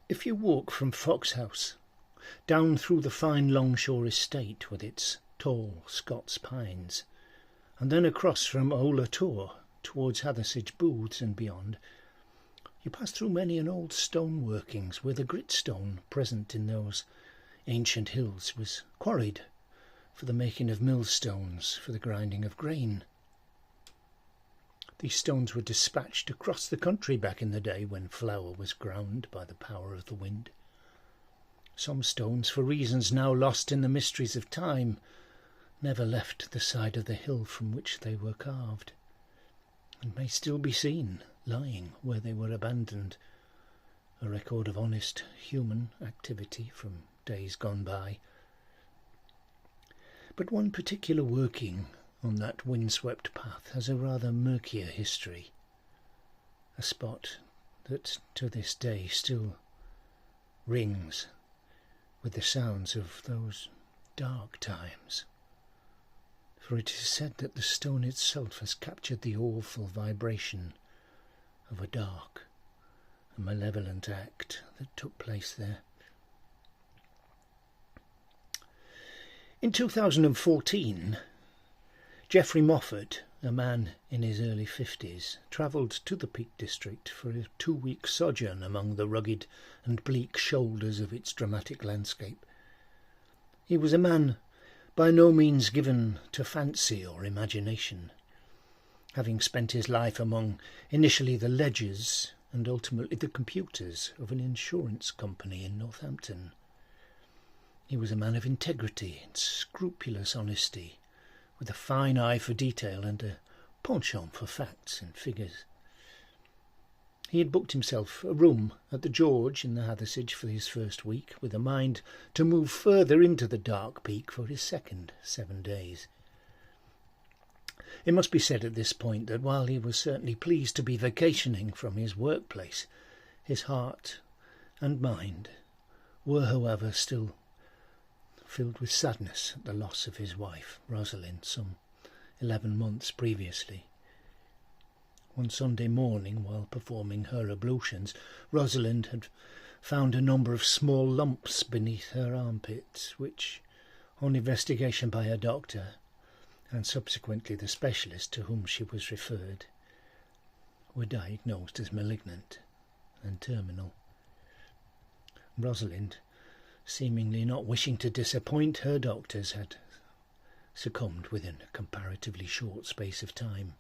If you walk from Foxhouse down through the fine Longshore estate with its tall Scots pines, and then across from Ola Tor towards Hathersage Booths and beyond, you pass through many an old stone workings where the gritstone present in those ancient hills was quarried for the making of millstones for the grinding of grain. These stones were dispatched across the country back in the day when flour was ground by the power of the wind. Some stones, for reasons now lost in the mysteries of time, never left the side of the hill from which they were carved, and may still be seen lying where they were abandoned, a record of honest human activity from days gone by. But one particular working on that windswept path has a rather murkier history, a spot that to this day still rings with the sounds of those dark times. For it is said that the stone itself has captured the awful vibration of a dark and malevolent act that took place there. In 2014, Geoffrey Moffat, a man in his early 50s, travelled to the Peak District for a 2-week sojourn among the rugged and bleak shoulders of its dramatic landscape. He was a man by no means given to fancy or imagination, having spent his life among initially the ledgers and ultimately the computers of an insurance company in Northampton. He was a man of integrity and scrupulous honesty, with a fine eye for detail and a penchant for facts and figures. He had booked himself a room at the George in the Hathersage for his first week, with a mind to move further into the dark peak for his second 7 days. It must be said at this point that while he was certainly pleased to be vacationing from his workplace, his heart and mind were, however, still filled with sadness at the loss of his wife, Rosalind, some 11 months previously. One Sunday morning, while performing her ablutions, Rosalind had found a number of small lumps beneath her armpits, which, on investigation by a doctor, and subsequently the specialist to whom she was referred, were diagnosed as malignant and terminal. Rosalind, seemingly not wishing to disappoint her doctors, had succumbed within a comparatively short space of time.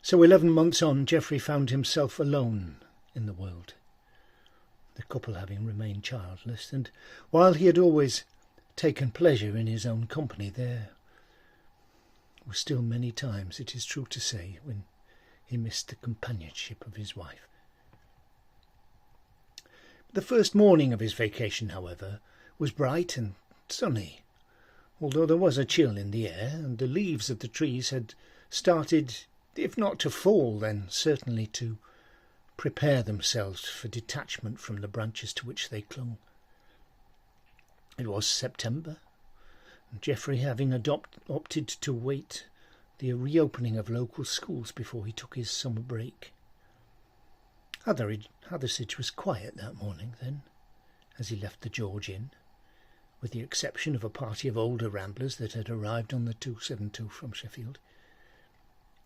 So 11 months on, Geoffrey found himself alone in the world, the couple having remained childless, and while he had always taken pleasure in his own company, there were still many times, it is true to say, when he missed the companionship of his wife. The first morning of his vacation, however, was bright and sunny, although there was a chill in the air, and the leaves of the trees had started, if not to fall, then certainly to prepare themselves for detachment from the branches to which they clung. It was September, and Geoffrey, having opted to wait the reopening of local schools before he took his summer break. Hathersage was quiet that morning, then, as he left the George Inn, with the exception of a party of older ramblers that had arrived on the 272 from Sheffield.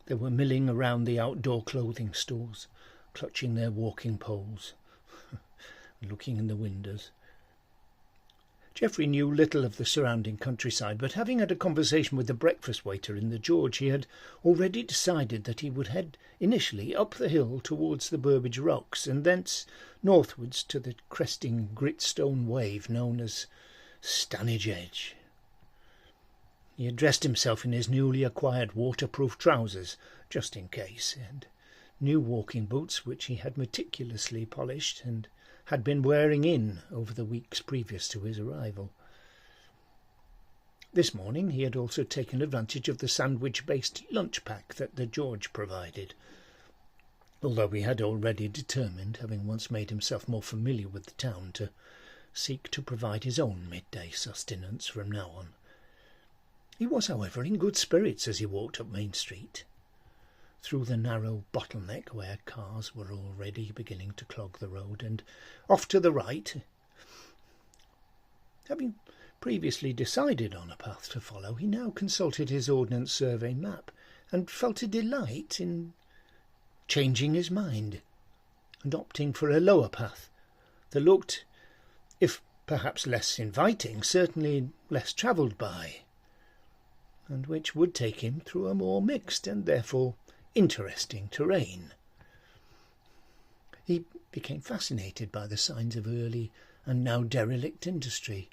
They were milling around the outdoor clothing stores, clutching their walking poles, looking in the windows. Geoffrey knew little of the surrounding countryside, but having had a conversation with the breakfast waiter in the George, he had already decided that he would head initially up the hill towards the Burbage Rocks, and thence northwards to the cresting gritstone wave known as Stanage Edge. He had dressed himself in his newly acquired waterproof trousers, just in case, and new walking boots which he had meticulously polished and had been wearing in over the weeks previous to his arrival. This morning he had also taken advantage of the sandwich-based lunch pack that the George provided, although he had already determined, having once made himself more familiar with the town, to seek to provide his own midday sustenance from now on. He was, however, in good spirits as he walked up Main Street. through the narrow bottleneck where cars were already beginning to clog the road, and off to the right. Having previously decided on a path to follow, he now consulted his Ordnance Survey map and felt a delight in changing his mind and opting for a lower path that looked, if perhaps less inviting, certainly less travelled by, and which would take him through a more mixed and therefore interesting terrain. He became fascinated by the signs of early and now derelict industry,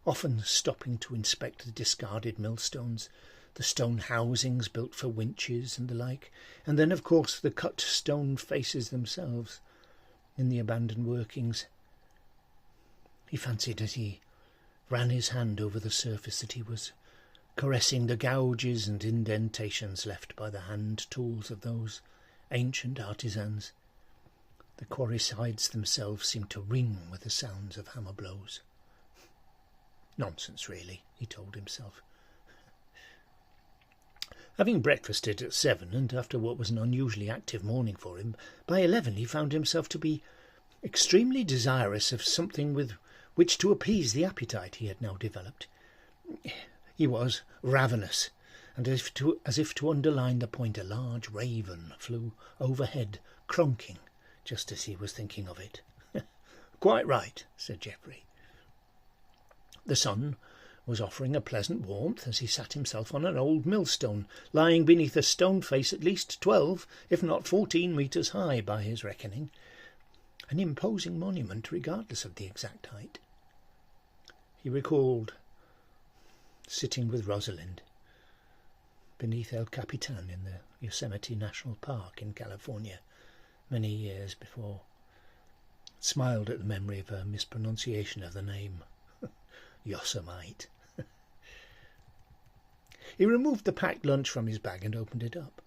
often stopping to inspect the discarded millstones, the stone housings built for winches and the like, and then of course the cut stone faces themselves in the abandoned workings. He fancied as he ran his hand over the surface that he was caressing the gouges and indentations left by the hand tools of those ancient artisans. The quarry sides themselves seemed to ring with the sounds of hammer blows. Nonsense, really, he told himself. Having breakfasted at 7, and after what was an unusually active morning for him, by 11 he found himself to be extremely desirous of something with which to appease the appetite he had now developed. He was ravenous, and as if to underline the point, a large raven flew overhead, cronking, just as he was thinking of it. "Quite right," said Geoffrey. The sun was offering a pleasant warmth as he sat himself on an old millstone, lying beneath a stone face at least 12, if not 14 metres high by his reckoning, an imposing monument regardless of the exact height. He recalled sitting with Rosalind beneath El Capitan in the Yosemite National Park in California many years before, smiled at the memory of her mispronunciation of the name. Yosemite. He removed the packed lunch from his bag and opened it up.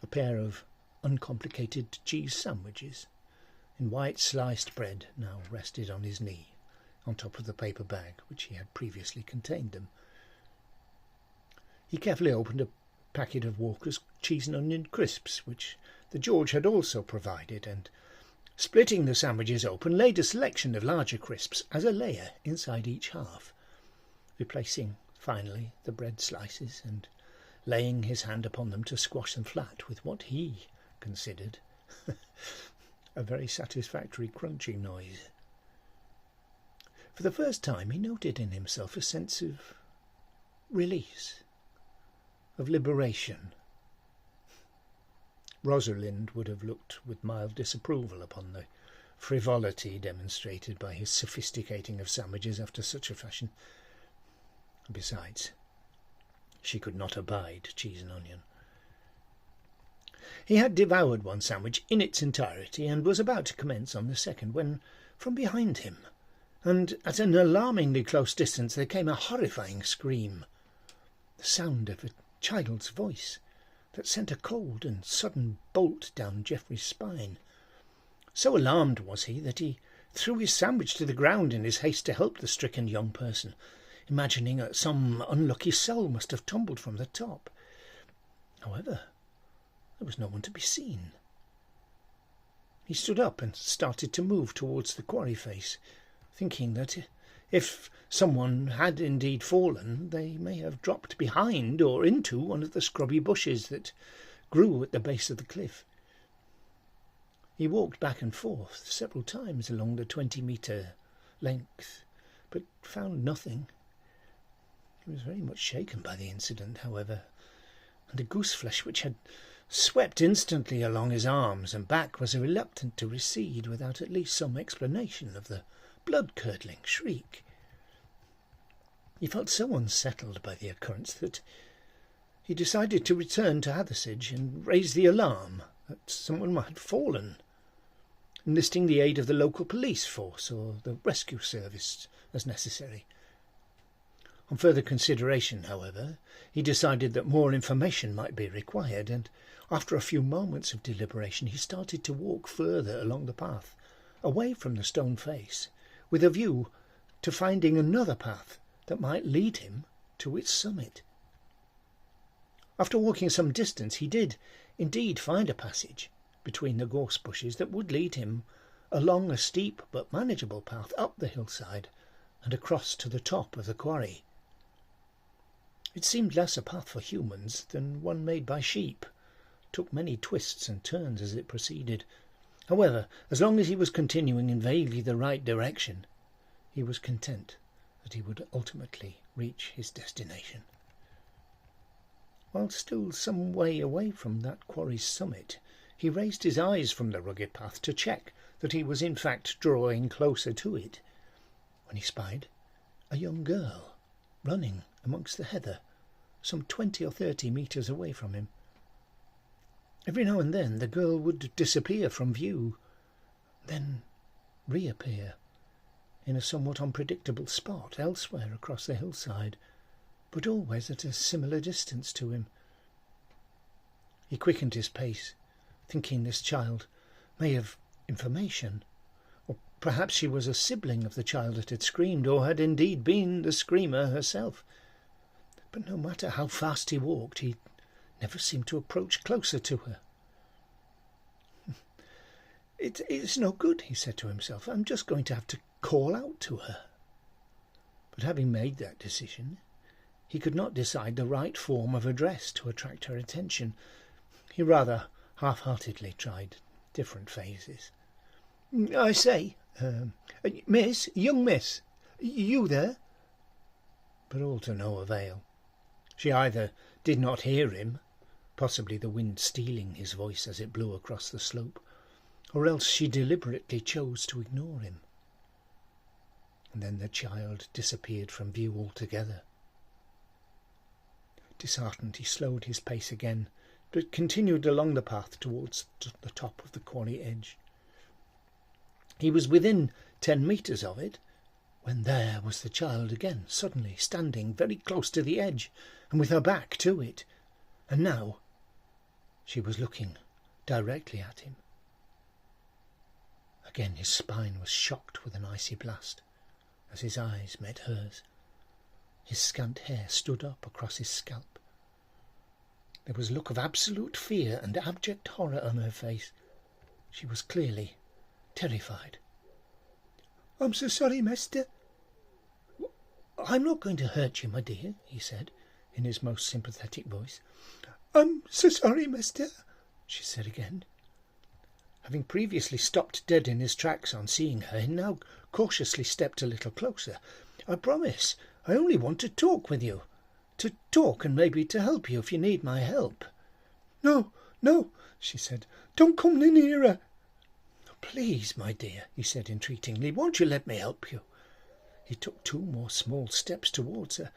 A pair of uncomplicated cheese sandwiches in white sliced bread now rested on his knee, on top of the paper bag which he had previously contained them. He carefully opened a packet of Walker's cheese and onion crisps, which the George had also provided, and, splitting the sandwiches open, laid a selection of larger crisps as a layer inside each half, replacing finally the bread slices and laying his hand upon them to squash them flat with what he considered a very satisfactory crunching noise. For the first time he noted in himself a sense of release, of liberation. Rosalind would have looked with mild disapproval upon the frivolity demonstrated by his sophisticating of sandwiches after such a fashion. Besides, she could not abide cheese and onion. He had devoured one sandwich in its entirety and was about to commence on the second when, from behind him, and at an alarmingly close distance, there came a horrifying scream, the sound of a child's voice that sent a cold and sudden bolt down Geoffrey's spine. So alarmed was he that he threw his sandwich to the ground in his haste to help the stricken young person, imagining that some unlucky soul must have tumbled from the top. However, there was no one to be seen. He stood up and started to move towards the quarry face, thinking that if someone had indeed fallen, they may have dropped behind or into one of the scrubby bushes that grew at the base of the cliff. He walked back and forth several times along the 20-metre length, but found nothing. He was very much shaken by the incident, however, and the gooseflesh which had swept instantly along his arms and back was reluctant to recede without at least some explanation of the blood-curdling shriek. He felt so unsettled by the occurrence that he decided to return to Hathersage and raise the alarm that someone had fallen, enlisting the aid of the local police force or the rescue service as necessary. On further consideration, however, he decided that more information might be required, and after a few moments of deliberation he started to walk further along the path, away from the stone face, with a view to finding another path that might lead him to its summit. After walking some distance, he did, indeed find a passage between the gorse bushes that would lead him along a steep but manageable path up the hillside and across to the top of the quarry. It seemed less a path for humans than one made by sheep, took many twists and turns as it proceeded. However, as long as he was continuing in vaguely the right direction, he was content that he would ultimately reach his destination. While still some way away from that quarry's summit, he raised his eyes from the rugged path to check that he was in fact drawing closer to it, when he spied a young girl running amongst the heather, some 20 or 30 metres away from him. Every now and then the girl would disappear from view, then reappear in a somewhat unpredictable spot elsewhere across the hillside, but always at a similar distance to him. He quickened his pace, thinking this child may have information, or perhaps she was a sibling of the child that had screamed, or had indeed been the screamer herself. But no matter how fast he walked, he never seemed to approach closer to her. It's no good, he said to himself. I'm just going to have to call out to her. But having made that decision, he could not decide the right form of address to attract her attention. He rather half-heartedly tried different phases. I say, miss, young miss, you there? But all to no avail. She either did not hear him, possibly the wind stealing his voice as it blew across the slope, or else she deliberately chose to ignore him. And then the child disappeared from view altogether. Disheartened, he slowed his pace again, but continued along the path towards the top of the quarry edge. He was within 10 metres of it, when there was the child again, suddenly standing very close to the edge, and with her back to it. And now she was looking directly at him. Again his spine was shocked with an icy blast as his eyes met hers. His scant hair stood up across his scalp. There was a look of absolute fear and abject horror on her face. She was clearly terrified. I'm so sorry, mister. I'm not going to hurt you, my dear, he said in his most sympathetic voice. I'm so sorry, mister, she said again. Having previously stopped dead in his tracks on seeing her, he now cautiously stepped a little closer. I promise, I only want to talk with you. To talk and maybe to help you if you need my help. No, no, she said. Don't come any nearer. Please, my dear, he said entreatingly, won't you let me help you? He took 2 more small steps towards her.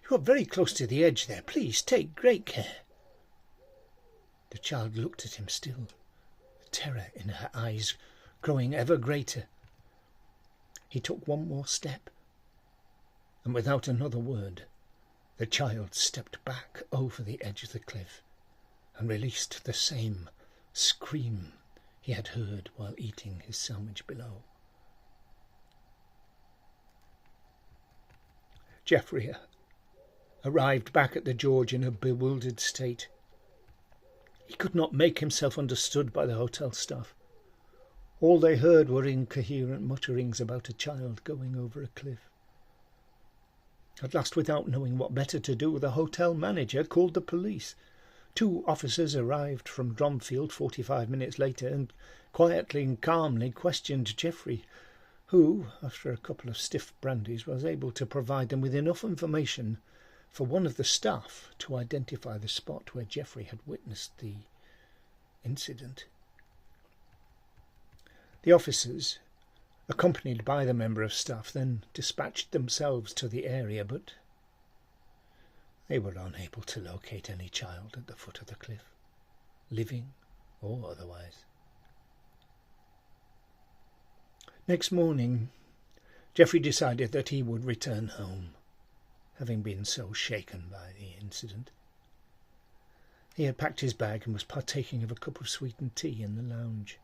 You are very close to the edge there. Please take great care. The child looked at him still, terror in her eyes growing ever greater. He took 1 more step, and without another word, the child stepped back over the edge of the cliff and released the same scream he had heard while eating his sandwich below. Geoffrey arrived back at the George in a bewildered state. He could not make himself understood by the hotel staff. All they heard were incoherent mutterings about a child going over a cliff. At last, without knowing what better to do, the hotel manager called the police. 2 officers arrived from Dromfield 45 minutes later and quietly and calmly questioned Geoffrey, who, after a couple of stiff brandies, was able to provide them with enough information for one of the staff to identify the spot where Geoffrey had witnessed the incident. The officers, accompanied by the member of staff, then dispatched themselves to the area, but they were unable to locate any child at the foot of the cliff, living or otherwise. Next morning, Geoffrey decided that he would return home, having been so shaken by the incident. He had packed his bag and was partaking of a cup of sweetened tea in the lounge,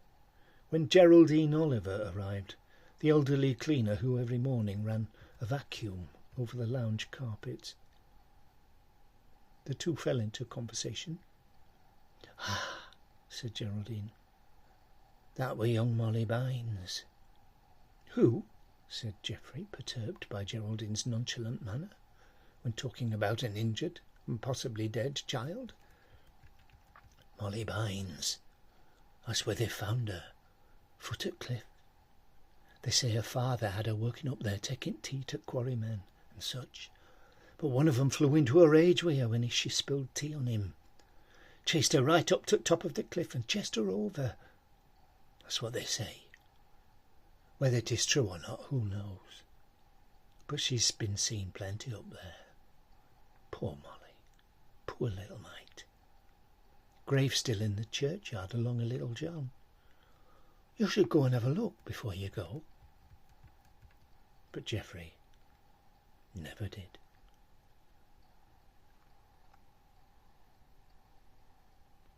when Geraldine Oliver arrived, the elderly cleaner who every morning ran a vacuum over the lounge carpets. The two fell into conversation. "Ah," said Geraldine. "That were young Molly Bynes." "Who?" said Geoffrey, perturbed by Geraldine's nonchalant manner when talking about an injured and possibly dead child. "Molly Bynes. That's where they found her, foot at cliff. They say her father had her working up there taking tea to quarrymen and such, but one of 'em flew into a rage with her when she spilled tea on him. Chased her right up to the top of the cliff and chased her over. That's what they say. Whether it is true or not, who knows? But she's been seen plenty up there. Poor Molly, poor little mite. Grave still in the churchyard along of Little John. You should go and have a look before you go." But Geoffrey never did.